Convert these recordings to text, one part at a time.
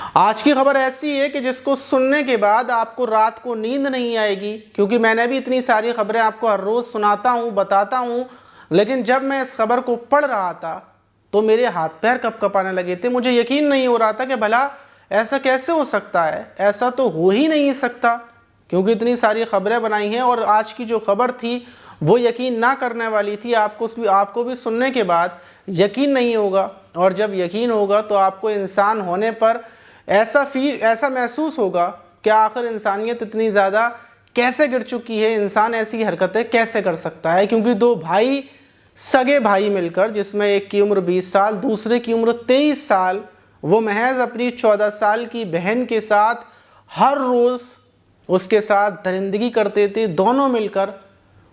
आज की खबर ऐसी है कि जिसको सुनने के बाद आपको रात को नींद नहीं आएगी, क्योंकि मैंने भी इतनी सारी खबरें आपको हर रोज सुनाता हूं, बताता हूं, लेकिन जब मैं इस खबर को पढ़ रहा था तो मेरे हाथ पैर कपकपाने लगे थे। मुझे यकीन नहीं हो रहा था कि भला ऐसा कैसे हो सकता है, ऐसा तो हो ही नहीं सकता, क्योंकि इतनी सारी खबरें बनाई हैं। और आज की जो खबर थी वो यकीन ना करने वाली थी। आपको भी सुनने के बाद यकीन नहीं होगा, और जब यकीन होगा तो आपको इंसान होने पर ऐसा महसूस होगा कि आखिर इंसानियत इतनी ज़्यादा कैसे गिर चुकी है, इंसान ऐसी हरकतें कैसे कर सकता है। क्योंकि दो भाई, सगे भाई मिलकर, जिसमें एक की उम्र 20 साल, दूसरे की उम्र 23 साल, वो महज अपनी 14 साल की बहन के साथ हर रोज़ उसके साथ दरिंदगी करते थे। दोनों मिलकर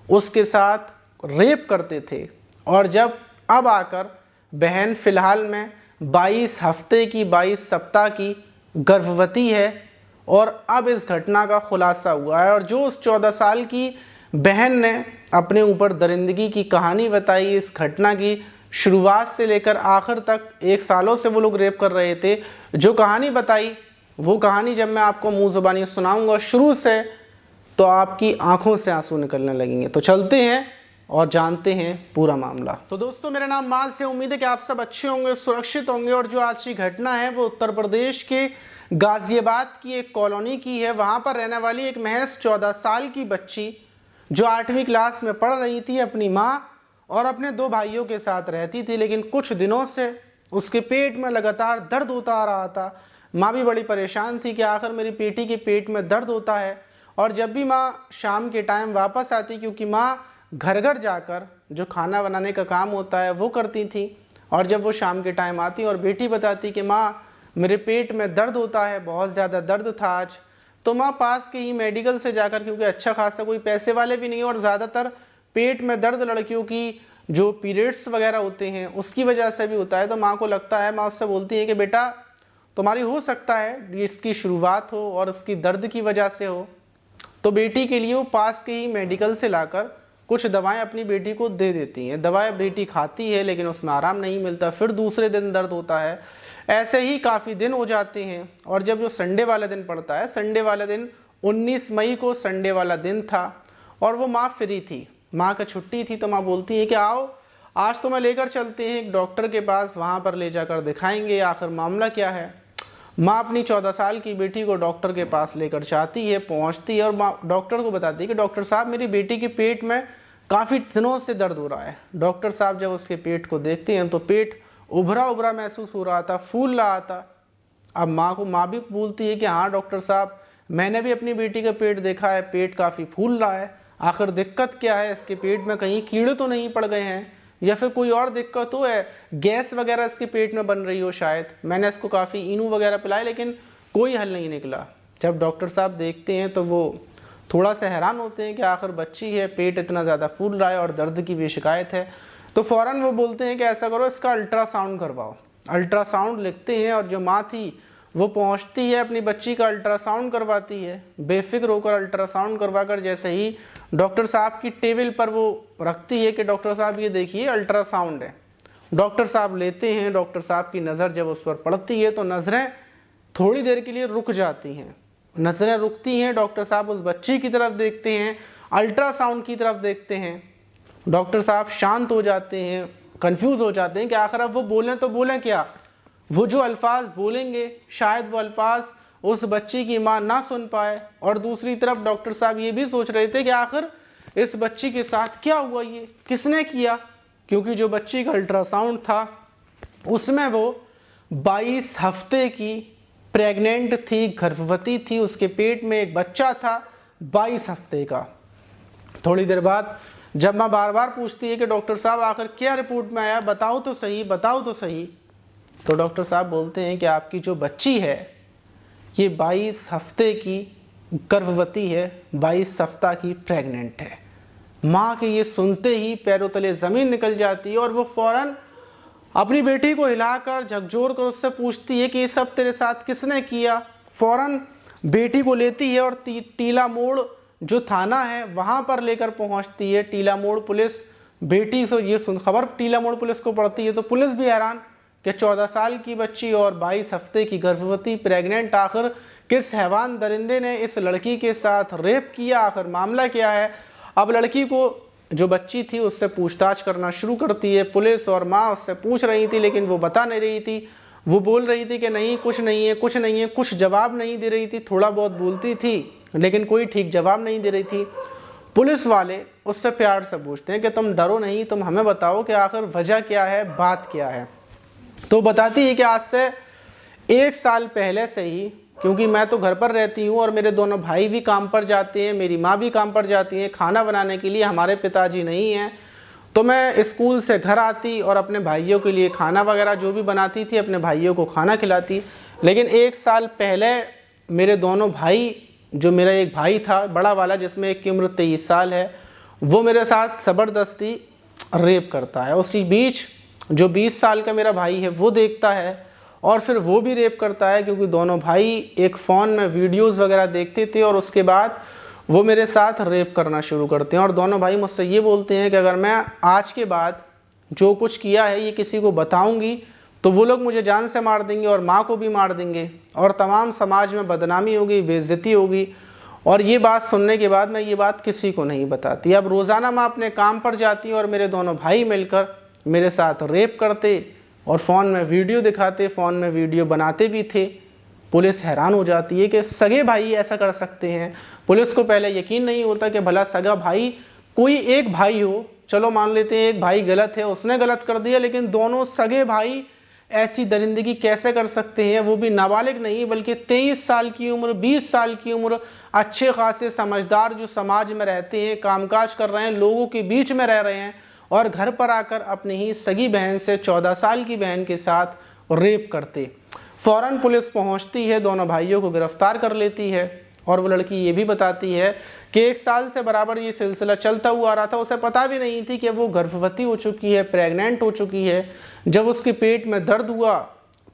उसके साथ रेप करते थे। और जब अब आकर बहन फ़िलहाल में 22 हफ्ते की, 22 सप्ताह की गर्भवती है, और अब इस घटना का खुलासा हुआ है। और जो उस 14 साल की बहन ने अपने ऊपर दरिंदगी की कहानी बताई, इस घटना की शुरुआत से लेकर आखिर तक, 1 सालों से वो लोग रेप कर रहे थे, जो कहानी बताई, वो कहानी जब मैं आपको मुंह ज़ुबानी सुनाऊंगा शुरू से, तो आपकी आंखों से आंसू निकलने लगेंगे। तो चलते हैं और जानते हैं पूरा मामला। तो दोस्तों, मेरा नाम माज है। उम्मीद है कि आप सब अच्छे होंगे, सुरक्षित होंगे। और जो आज की घटना है वो उत्तर प्रदेश के गाजियाबाद की एक कॉलोनी की है। वहां पर रहने वाली एक महज 14 साल की बच्ची, जो 8वीं क्लास में पढ़ रही थी, अपनी माँ और अपने 2 भाइयों के साथ रहती थी। लेकिन कुछ दिनों से उसके पेट में लगातार दर्द होता आ रहा था। माँ भी बड़ी परेशान थी कि आखिर मेरी बेटी के पेट में दर्द होता है। और जब भी माँ शाम के टाइम वापस आती, क्योंकि माँ घर घर जाकर जो खाना बनाने का काम होता है वो करती थी, और जब वो शाम के टाइम आती और बेटी बताती कि माँ मेरे पेट में दर्द होता है, बहुत ज़्यादा दर्द था आज, तो माँ पास के ही मेडिकल से जाकर, क्योंकि अच्छा खासा कोई पैसे वाले भी नहीं और ज़्यादातर पेट में दर्द लड़कियों की जो पीरियड्स वगैरह होते हैं उसकी वजह से भी होता है, तो माँ को लगता है, माँ उससे बोलती है कि बेटा तुम्हारी हो सकता है इसकी शुरुआत हो और उसकी दर्द की वजह से हो। तो बेटी के लिए वो पास के ही मेडिकल से लाकर कुछ दवाएं अपनी बेटी को दे देती हैं। दवाएं बेटी खाती है, लेकिन उसमें आराम नहीं मिलता। फिर दूसरे दिन दर्द होता है। ऐसे ही काफ़ी दिन हो जाते हैं। और जब जो संडे वाला दिन पड़ता है, संडे वाले दिन 19 मई को संडे वाला दिन था, और वो माँ फ्री थी, माँ का छुट्टी थी, तो माँ बोलती है कि आओ आज तो मैं लेकर चलते हैं एक डॉक्टर के पास, वहाँ पर ले जाकर दिखाएंगे आखिर मामला क्या है। माँ अपनी 14 साल की बेटी को डॉक्टर के पास लेकर जाती है, पहुँचती है, और माँ डॉक्टर को बताती है कि डॉक्टर साहब मेरी बेटी के पेट में काफ़ी दिनों से दर्द हो रहा है। डॉक्टर साहब जब उसके पेट को देखते हैं तो पेट उभरा उभरा महसूस हो रहा था, फूल रहा था। अब माँ भी बोलती है कि हाँ डॉक्टर साहब, मैंने भी अपनी बेटी का पेट देखा है, पेट काफ़ी फूल रहा है, आखिर दिक्कत क्या है, इसके पेट में कहीं कीड़े तो नहीं पड़ गए हैं, या फिर कोई और दिक्कत हो है, गैस वगैरह इसके पेट में बन रही हो शायद। मैंने इसको काफ़ी इनू वगैरह पिलाए, लेकिन कोई हल नहीं निकला। जब डॉक्टर साहब देखते हैं तो वो थोड़ा सा हैरान होते हैं कि आखिर बच्ची है, पेट इतना ज़्यादा फूल रहा है और दर्द की भी शिकायत है। तो फ़ौरन वो बोलते हैं कि ऐसा करो, इसका अल्ट्रासाउंड करवाओ। अल्ट्रासाउंड लिखते हैं, और जो माँ थी वो पहुँचती है, अपनी बच्ची का अल्ट्रासाउंड करवाती है। बेफिक्र होकर अल्ट्रासाउंड करवाकर जैसे ही डॉक्टर साहब की टेबल पर वो रखती है कि डॉक्टर साहब ये देखिए अल्ट्रासाउंड है। डॉक्टर साहब लेते हैं, डॉक्टर साहब की नज़र जब उस पर पड़ती है तो नज़रें थोड़ी देर के लिए रुक जाती हैं। नज़रें रुकती हैं, डॉक्टर साहब उस बच्ची की तरफ देखते हैं, अल्ट्रासाउंड की तरफ देखते हैं। डॉक्टर साहब शांत हो जाते हैं, कंफ्यूज हो जाते हैं कि आखिर अब वो बोलें तो बोलें क्या। वो जो अल्फाज बोलेंगे शायद वो अल्फाज उस बच्ची की माँ ना सुन पाए। और दूसरी तरफ डॉक्टर साहब ये भी सोच रहे थे कि आखिर इस बच्ची के साथ क्या हुआ, ये किसने किया, क्योंकि जो बच्ची का अल्ट्रासाउंड था उसमें वो 22 हफ्ते की प्रेग्नेंट थी, गर्भवती थी, उसके पेट में एक बच्चा था 22 हफ्ते का। थोड़ी देर बाद जब माँ बार बार पूछती है कि डॉक्टर साहब आखिर क्या रिपोर्ट में आया, बताओ तो सही, बताओ तो सही, तो डॉक्टर साहब बोलते हैं कि आपकी जो बच्ची है ये 22 हफ्ते की गर्भवती है, 22 सप्ताह की प्रेग्नेंट है। माँ के ये सुनते ही पैरों तले ज़मीन निकल जाती है, और वो फ़ौरन अपनी बेटी को हिलाकर झकझोर कर उससे पूछती है कि ये सब तेरे साथ किसने किया। फ़ौरन बेटी को लेती है और टीला मोड़ जो थाना है वहाँ पर लेकर पहुँचती है। टीला मोड़ पुलिस बेटी से ये खबर टीला मोड़ पुलिस को पड़ती है, तो पुलिस भी हैरान कि 14 साल की बच्ची और 22 हफ्ते की गर्भवती प्रेग्नेंट, आखिर किस हैवान दरिंदे ने इस लड़की के साथ रेप किया, आखिर मामला क्या है। अब लड़की को, जो बच्ची थी, उससे पूछताछ करना शुरू करती है पुलिस, और माँ उससे पूछ रही थी लेकिन वो बता नहीं रही थी। वो बोल रही थी कि नहीं, कुछ नहीं है, कुछ नहीं है, कुछ जवाब नहीं दे रही थी। थोड़ा बहुत बोलती थी लेकिन कोई ठीक जवाब नहीं दे रही थी। पुलिस वाले उससे प्यार से पूछते हैं कि तुम डरो नहीं, तुम हमें बताओ कि आखिर वजह क्या है, बात क्या है। तो बताती है कि आज से 1 साल पहले से ही, क्योंकि मैं तो घर पर रहती हूँ और मेरे दोनों भाई भी काम पर जाते हैं, मेरी माँ भी काम पर जाती है, खाना बनाने के लिए हमारे पिताजी नहीं हैं, तो मैं स्कूल से घर आती और अपने भाइयों के लिए खाना वगैरह जो भी बनाती थी, अपने भाइयों को खाना खिलाती। लेकिन 1 साल पहले मेरे दोनों भाई, जो मेरा एक भाई था बड़ा वाला जिसमें एक की उम्र 23 साल है, वो मेरे साथ ज़बरदस्ती रेप करता है। उसी बीच जो 20 साल का मेरा भाई है वो देखता है और फिर वो भी रेप करता है, क्योंकि दोनों भाई एक फ़ोन में वीडियोस वगैरह देखते थे और उसके बाद वो मेरे साथ रेप करना शुरू करते हैं। और दोनों भाई मुझसे ये बोलते हैं कि अगर मैं आज के बाद जो कुछ किया है ये किसी को बताऊंगी तो वो लोग मुझे जान से मार देंगे और माँ को भी मार देंगे और तमाम समाज में बदनामी होगी, बेइज्जती होगी। और ये बात सुनने के बाद मैं ये बात किसी को नहीं बताती। अब रोज़ाना मैं अपने काम पर जाती और मेरे दोनों भाई मिलकर मेरे साथ रेप करते और फ़ोन में वीडियो दिखाते, फ़ोन में वीडियो बनाते भी थे। पुलिस हैरान हो जाती है कि सगे भाई ऐसा कर सकते हैं। पुलिस को पहले यकीन नहीं होता कि भला सगा भाई, कोई एक भाई हो, चलो मान लेते हैं एक भाई गलत है, उसने गलत कर दिया, लेकिन दोनों सगे भाई ऐसी दरिंदगी कैसे कर सकते हैं, वो भी नाबालिग नहीं बल्कि 23 साल की उम्र, 20 साल की उम्र, अच्छे खासे समझदार जो समाज में रहते हैं, कामकाज कर रहे हैं, लोगों के बीच में रह रहे हैं, और घर पर आकर अपनी ही सगी बहन से 14 साल की बहन के साथ रेप करते। फ़ौरन पुलिस पहुंचती है, दोनों भाइयों को गिरफ्तार कर लेती है। और वो लड़की ये भी बताती है कि 1 साल से बराबर ये सिलसिला चलता हुआ आ रहा था, उसे पता भी नहीं थी कि वो गर्भवती हो चुकी है, प्रेग्नेंट हो चुकी है। जब उसके पेट में दर्द हुआ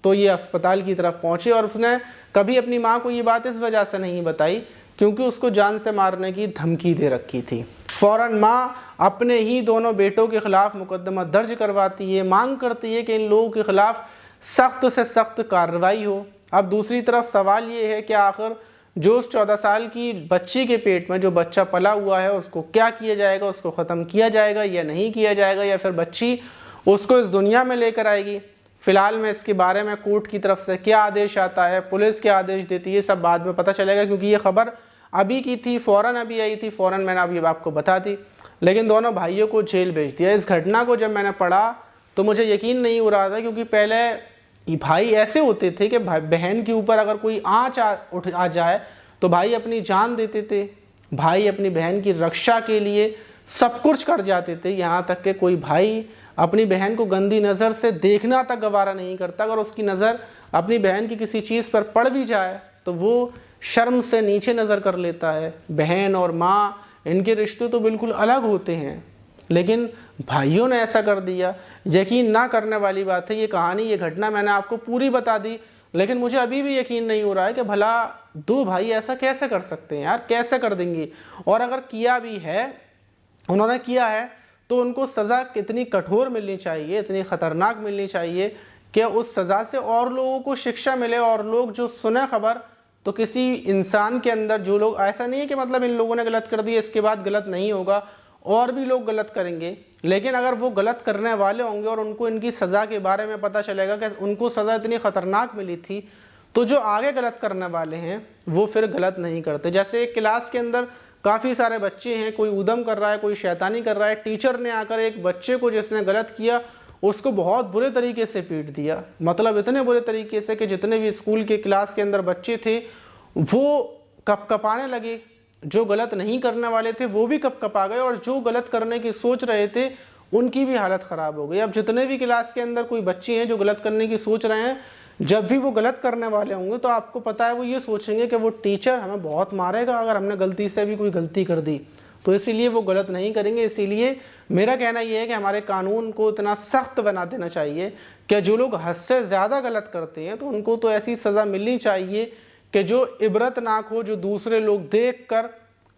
तो ये अस्पताल की तरफ पहुंचे और उसने कभी अपनी माँ को ये बात इस वजह से नहीं बताई क्योंकि उसको जान से मारने की धमकी दे रखी थी। फ़ौरन माँ अपने ही दोनों बेटों के खिलाफ मुकदमा दर्ज करवाती है, मांग करती है कि इन लोगों के खिलाफ सख्त से सख्त कार्रवाई हो। अब दूसरी तरफ सवाल ये है कि आखिर जो उस 14 साल की बच्ची के पेट में जो बच्चा पला हुआ है उसको क्या किया जाएगा, उसको ख़त्म किया जाएगा या नहीं किया जाएगा, या फिर बच्ची उसको इस दुनिया में लेकर आएगी। फ़िलहाल में इसके बारे में कोर्ट की तरफ से क्या आदेश आता है, पुलिस क्या आदेश देती है, सब बाद में पता चलेगा, क्योंकि ये खबर अभी की थी, फ़ौरन अभी आई थी, फ़ौरन मैंने अभी आपको बता दी। लेकिन दोनों भाइयों को जेल भेज दिया। इस घटना को जब मैंने पढ़ा तो मुझे यकीन नहीं हो रहा था, क्योंकि पहले भाई ऐसे होते थे कि बहन के ऊपर अगर कोई आँच आ जाए तो भाई अपनी जान देते थे, भाई अपनी बहन की रक्षा के लिए सब कुछ कर जाते थे। यहाँ तक कि कोई भाई अपनी बहन को गंदी नज़र से देखना तक गवारा नहीं करता। अगर उसकी नज़र अपनी बहन की किसी चीज़ पर पड़ भी जाए तो वो शर्म से नीचे नज़र कर लेता है। बहन और माँ, इनके रिश्ते तो बिल्कुल अलग होते हैं, लेकिन भाइयों ने ऐसा कर दिया। यकीन ना करने वाली बात है। ये कहानी, ये घटना मैंने आपको पूरी बता दी, लेकिन मुझे अभी भी यकीन नहीं हो रहा है कि भला 2 भाई ऐसा कैसे कर सकते हैं यार, कैसे कर देंगे। और अगर किया भी है, उन्होंने किया है, तो उनको सज़ा कितनी कठोर मिलनी चाहिए, इतनी ख़तरनाक मिलनी चाहिए कि उस सज़ा से और लोगों को शिक्षा मिले और लोग जो सुने खबर तो किसी इंसान के अंदर, जो लोग, ऐसा नहीं है कि मतलब इन लोगों ने गलत कर दिया इसके बाद गलत नहीं होगा, और भी लोग गलत करेंगे, लेकिन अगर वो गलत करने वाले होंगे और उनको इनकी सज़ा के बारे में पता चलेगा कि उनको सज़ा इतनी ख़तरनाक मिली थी, तो जो आगे गलत करने वाले हैं वो फिर गलत नहीं करते। जैसे एक क्लास के अंदर काफ़ी सारे बच्चे हैं, कोई उधम कर रहा है, कोई शैतानी कर रहा है, टीचर ने आकर एक बच्चे को जिसने गलत किया उसको बहुत बुरे तरीके से पीट दिया। मतलब इतने बुरे तरीके से कि जितने भी स्कूल के क्लास के अंदर बच्चे थे वो कपकपाने लगे। जो गलत नहीं करने वाले थे वो भी कपकपा गए और जो गलत करने की सोच रहे थे उनकी भी हालत ख़राब हो गई। अब जितने भी क्लास के अंदर कोई बच्चे हैं जो गलत करने की सोच रहे हैं, जब भी वो गलत करने वाले होंगे तो आपको पता है वो ये सोचेंगे कि वो टीचर हमें बहुत मारेगा अगर हमने गलती से भी कोई गलती कर दी, तो इसीलिए वो गलत नहीं करेंगे। इसीलिए मेरा कहना ये है कि हमारे कानून को इतना सख्त बना देना चाहिए कि जो लोग हद से ज़्यादा गलत करते हैं तो उनको तो ऐसी सज़ा मिलनी चाहिए कि जो इबरतनाक हो, जो दूसरे लोग देख कर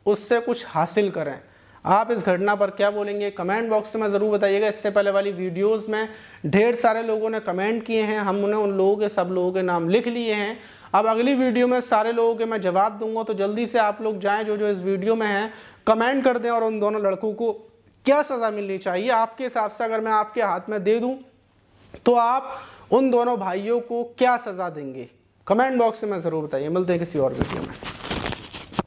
उससे कुछ हासिल करें। आप इस घटना पर क्या बोलेंगे कमेंट बॉक्स में ज़रूर बताइएगा। इससे पहले वाली वीडियोस में ढेर सारे लोगों ने कमेंट किए हैं, हमने उन लोगों के सब लोगों के नाम लिख लिए हैं। अब अगली वीडियो में सारे लोगों के मैं जवाब दूंगा, तो जल्दी से आप लोग जाएं जो जो इस वीडियो में हैं, कमेंट कर दें और उन दोनों लड़कों को क्या सज़ा मिलनी चाहिए आपके हिसाब से। अगर मैं आपके हाथ में दे दूँ तो आप उन दोनों भाइयों को क्या सज़ा देंगे, कमेंट बॉक्स में ज़रूर बताइए। मिलते हैं किसी और वीडियो में।